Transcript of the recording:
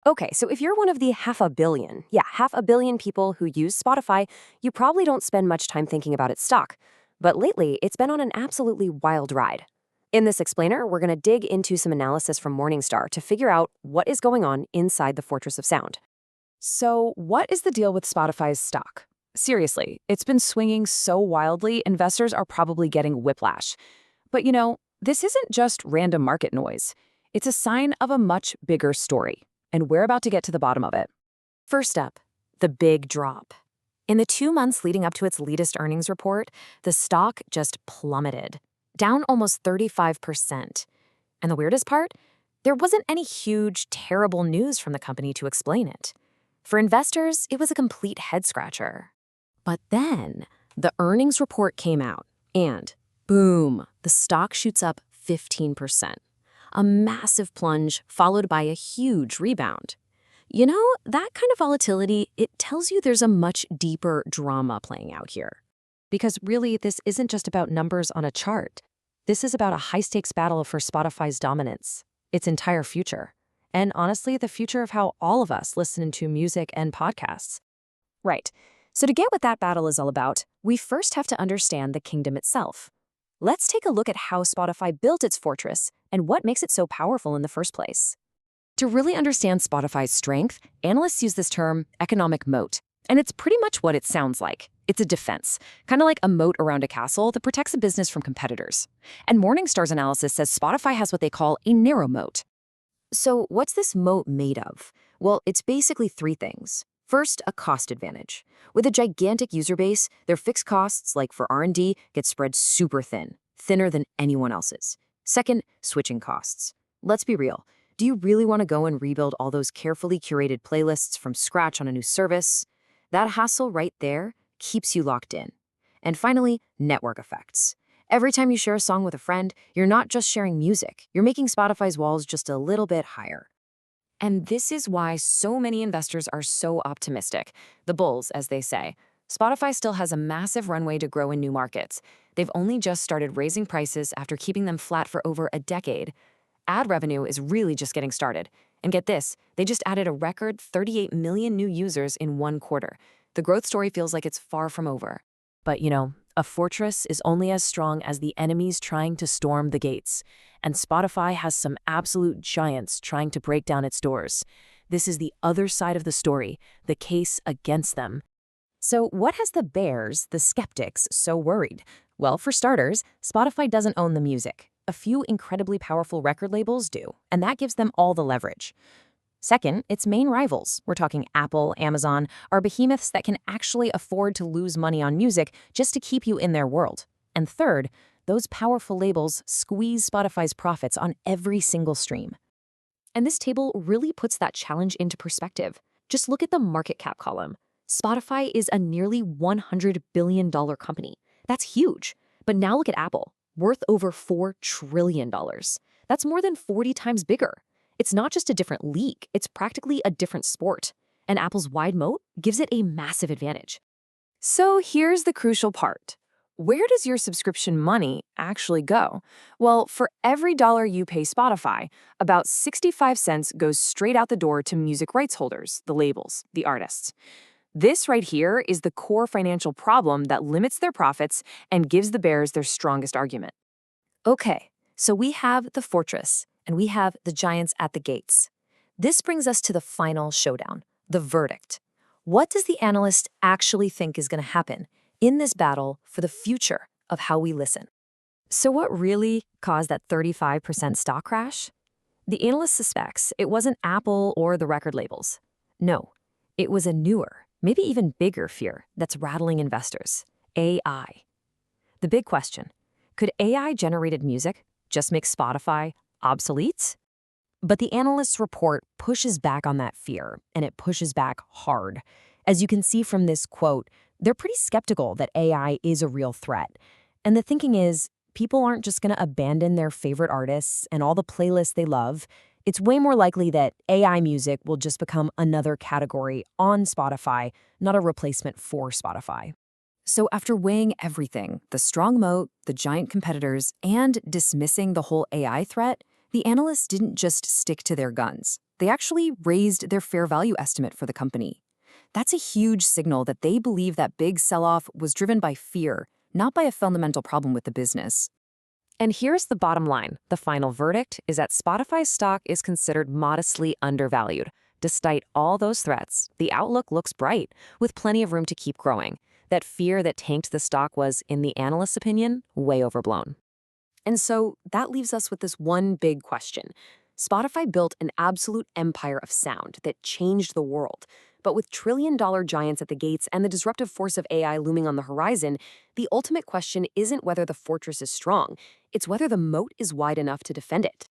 Okay, so if you're one of the half a billion, yeah, half a billion people who use Spotify, you probably don't spend much time thinking about its stock. But lately, it's been on an absolutely wild ride. In this explainer, we're going to dig into some analysis from Morningstar to figure out what is going on inside the Fortress of Sound. So, what is the deal with Spotify's stock? Seriously, it's been swinging so wildly, investors are probably getting whiplash. But this isn't just random market noise. It's a sign of a much bigger story, and we're about to get to the bottom of it. First up, the big drop. In the 2 months leading up to its latest earnings report, the stock just plummeted, down almost 35%. And the weirdest part? There wasn't any huge, terrible news from the company to explain it. For investors, it was a complete head-scratcher. But then, the earnings report came out, and boom, the stock shoots up 15%. A massive plunge followed by a huge rebound. That kind of volatility, it tells you there's a much deeper drama playing out here. Because really, this isn't just about numbers on a chart. This is about a high-stakes battle for Spotify's dominance, its entire future. And honestly, the future of how all of us listen to music and podcasts. Right. So to get what that battle is all about, we first have to understand the kingdom itself. Let's take a look at how Spotify built its fortress and what makes it so powerful in the first place. To really understand Spotify's strength, analysts use this term economic moat. And it's pretty much what it sounds like. It's a defense, kind of like a moat around a castle that protects a business from competitors. And Morningstar's analysis says Spotify has what they call a narrow moat. So what's this moat made of? Well, it's basically three things. First, a cost advantage. With a gigantic user base, their fixed costs, like for R&D, get spread super thin, thinner than anyone else's. Second, switching costs. Let's be real. Do you really want to go and rebuild all those carefully curated playlists from scratch on a new service? That hassle right there keeps you locked in. And finally, network effects. Every time you share a song with a friend, you're not just sharing music, you're making Spotify's walls just a little bit higher. And this is why so many investors are so optimistic. The bulls, as they say. Spotify still has a massive runway to grow in new markets. They've only just started raising prices after keeping them flat for over a decade. Ad revenue is really just getting started. And get this, they just added a record 38 million new users in 1 quarter. The growth story feels like it's far from over. But a fortress is only as strong as the enemies trying to storm the gates. And Spotify has some absolute giants trying to break down its doors. This is the other side of the story, the case against them. So what has the bears, the skeptics, so worried? Well, for starters, Spotify doesn't own the music. A few incredibly powerful record labels do, and that gives them all the leverage. Second, its main rivals, we're talking Apple, Amazon, are behemoths that can actually afford to lose money on music just to keep you in their world. And third, those powerful labels squeeze Spotify's profits on every single stream. And this table really puts that challenge into perspective. Just look at the market cap column. Spotify is a nearly $100 billion company. That's huge. But now look at Apple, worth over $4 trillion. That's more than 40 times bigger. It's not just a different league, it's practically a different sport. And Apple's wide moat gives it a massive advantage. So here's the crucial part. Where does your subscription money actually go? Well, for every dollar you pay Spotify, about 65 cents goes straight out the door to music rights holders, the labels, the artists. This right here is the core financial problem that limits their profits and gives the bears their strongest argument. Okay, so we have the fortress, and we have the giants at the gates. This brings us to the final showdown, the verdict. What does the analyst actually think is going to happen in this battle for the future of how we listen? So what really caused that 35% stock crash? The analyst suspects it wasn't Apple or the record labels. No, it was a newer, maybe even bigger fear that's rattling investors: AI. The big question: could AI-generated music just make Spotify obsolete? But the analyst's report pushes back on that fear, and it pushes back hard. As you can see from this quote, they're pretty skeptical that AI is a real threat. And the thinking is, people aren't just going to abandon their favorite artists and all the playlists they love. It's way more likely that AI music will just become another category on Spotify, not a replacement for Spotify. So after weighing everything, the strong moat, the giant competitors, and dismissing the whole AI threat, the analysts didn't just stick to their guns. They actually raised their fair value estimate for the company. That's a huge signal that they believe that big sell-off was driven by fear, not by a fundamental problem with the business. And here's the bottom line. The final verdict is that Spotify's stock is considered modestly undervalued. Despite all those threats, the outlook looks bright, with plenty of room to keep growing. That fear that tanked the stock was, in the analyst's opinion, way overblown. And so that leaves us with this one big question. Spotify built an absolute empire of sound that changed the world. But with trillion-dollar giants at the gates and the disruptive force of AI looming on the horizon, the ultimate question isn't whether the fortress is strong, it's whether the moat is wide enough to defend it.